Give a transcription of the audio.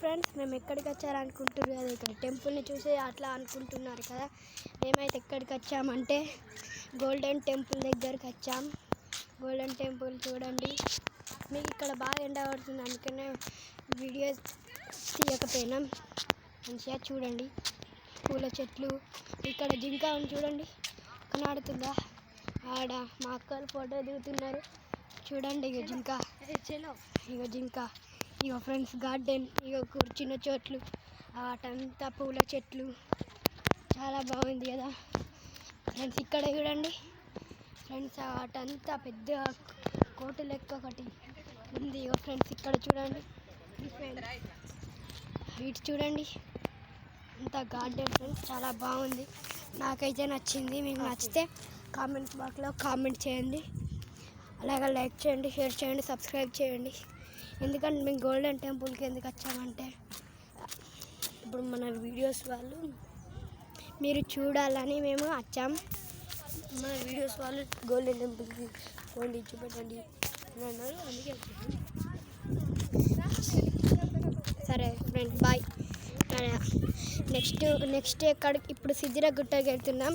Friends, మేము ఎక్కడికి వచ్చారనుకుంటున్నారు కదా, ఇక్కడ టెంపుల్ని చూసి అట్లా అనుకుంటున్నారు కదా. మేమైతే ఎక్కడికి వచ్చామంటే గోల్డెన్ టెంపుల్ దగ్గరికి వచ్చాం. గోల్డెన్ టెంపుల్ చూడండి. మీకు ఇక్కడ బాగా ఎండ పడుతుంది, అందుకనే వీడియో తీయకపోయినాం. మంచిగా చూడండి పూల చెట్లు. ఇక్కడ జింక ఉంది చూడండి, కనబడుతుందా? ఆడ మా అక్కలు ఫోటో దిగుతున్నారు చూడండి. ఇక జింక, ఇక ఫ్రెండ్స్ గార్డెన్, ఇక కూర్చున్న చోట్లు, అటంతా పూల చెట్లు చాలా బాగుంది కదా ఫ్రెండ్స్. ఇక్కడ చూడండి ఫ్రెండ్స్, అటంతా పెద్ద కోట లెక్క ఒకటి ఉంది. ఇక ఫ్రెండ్స్ ఇక్కడ చూడండి, ఇటు చూడండి అంతా గార్డెన్ ఫ్రెండ్స్, చాలా బాగుంది. నాకైతే నచ్చింది. మీకు నచ్చితే కామెంట్ బాక్స్లో కామెంట్ చేయండి, అలాగే లైక్ చేయండి, షేర్ చేయండి, సబ్స్క్రైబ్ చేయండి. ఎందుకంటే మేము గోల్డెన్ టెంపుల్కి ఎందుకు వచ్చామంటే, ఇప్పుడు మన వీడియోస్ వాళ్ళు మీరు చూడాలని మేము వచ్చాం. మన వీడియోస్ వాళ్ళు గోల్డెన్ టెంపుల్కి పోండి చూపెట్టండి అని అన్నారు, అందుకే వచ్చాము. సరే ఫ్రెండ్స్, బాయ్. నెక్స్ట్ ఎక్కడికి ఇప్పుడు సిద్ధిర గుట్టకి వెళ్తున్నాం.